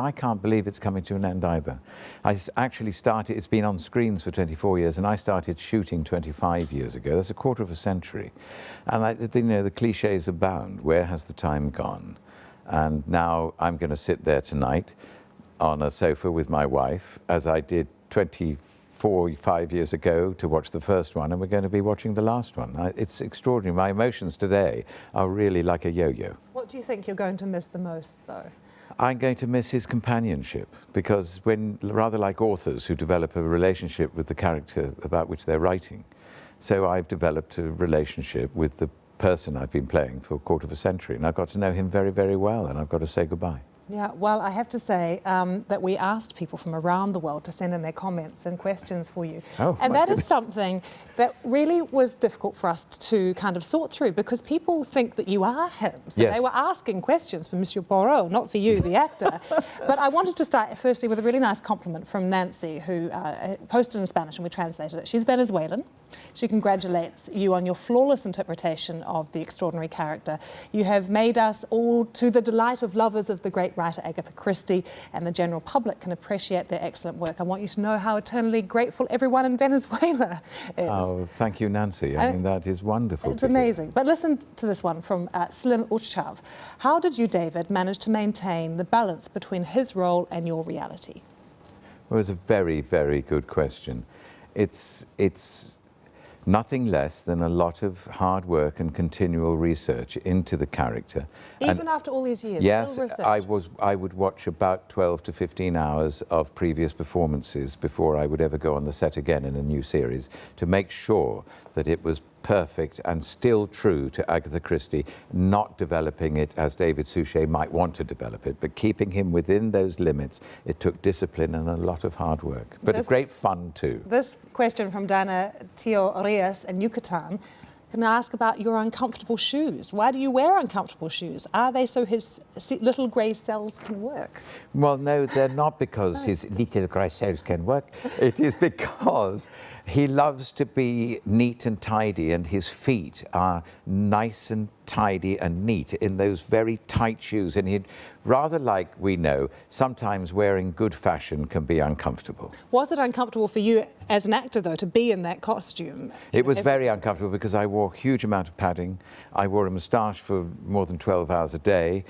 I can't believe it's coming to an end either. Actually started, it's been on screens for 24 years, and I started shooting 25 years ago. That's a quarter of a century. And you know, the cliches abound. Where has the time gone? And now I'm going to sit there tonight on a sofa with my wife, as I did 25 years ago, to watch the first one, and we're going to be watching the last one. It's extraordinary. My emotions today are really like a yo-yo. What do you think you're going to miss the most, though? I'm going to miss his companionship, because when, rather like authors who develop a relationship with the character about which they're writing, so I've developed a relationship with the person I've been playing for a quarter of a century, and I've got to know him very, very well, and I've got to say goodbye. Yeah, well, I have to say that we asked people from around the world to send in their comments and questions for you. Oh, and that is something that really was difficult for us to kind of sort through, because people think that you are him. So yes. They were asking questions for Monsieur Poirot, not for you, the actor. But I wanted to start, firstly, with a really nice compliment from Nancy, who posted in Spanish, and we translated it. She's Venezuelan. She congratulates you on your flawless interpretation of the extraordinary character. You have made us all, to the delight of lovers of the great writer Agatha Christie, and the general public can appreciate their excellent work. I want you to know how eternally grateful everyone in Venezuela is. Oh, thank you, Nancy. I mean, that is wonderful. It's amazing. But listen to this one from Slim Uchav. How did you, David, manage to maintain the balance between his role and your reality? Well, it's a very, very good question. It's nothing less than a lot of hard work and continual research into the character. Even after all these years, yes, still research? I would watch about 12 to 15 hours of previous performances before I would ever go on the set again in a new series, to make sure that it was perfect and still true to Agatha Christie, not developing it as David Suchet might want to develop it, but keeping him within those limits. It took discipline and a lot of hard work, but a great fun too. This question from Dana Tio Rias in Yucatan. Can I ask about your uncomfortable shoes? Why do you wear uncomfortable shoes? Are they so his little grey cells can work? Well, no, they're not because his little grey cells can work. It is because he loves to be neat and tidy, and his feet are nice and tidy and neat in those very tight shoes. And he'd rather, like we know, sometimes wearing good fashion can be uncomfortable. Was it uncomfortable for you as an actor, though, to be in that costume? It was very uncomfortable, because I wore a huge amount of padding. I wore a moustache for more than 12 hours a day,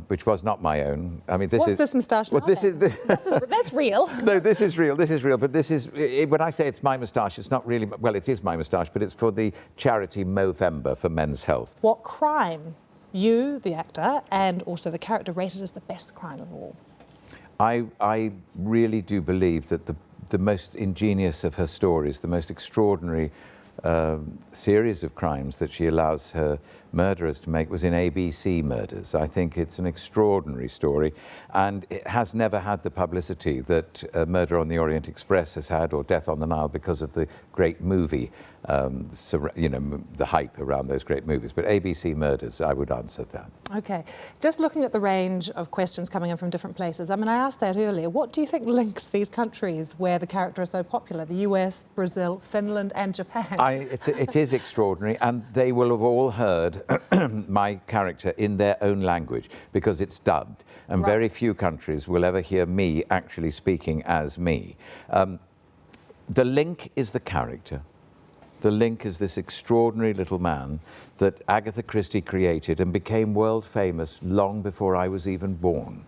which was not my own. I mean, What's this moustache now? That's real. No, this is real. This is real. But this is, when I say it's my moustache, it's not really, well, it is my moustache, but it's for the charity Movember for men's health. What crime you, the actor, and also the character rated as the best crime of all? I really do believe that the most ingenious of her stories, the most extraordinary series of crimes that she allows her murderers to make, was in ABC Murders. I think it's an extraordinary story, and it has never had the publicity that Murder on the Orient Express has had, or Death on the Nile, because of the great movie, you know, the hype around those great movies. But ABC Murders, I would answer that. Okay. Just looking at the range of questions coming in from different places, I mean, I asked that earlier. What do you think links these countries where the character is so popular? The US, Brazil, Finland and Japan? It is extraordinary, and they will have all heard my character in their own language, because it's dubbed, and right. Very few countries will ever hear me actually speaking as me. The link is the character. The link is this extraordinary little man that Agatha Christie created and became world famous long before I was even born.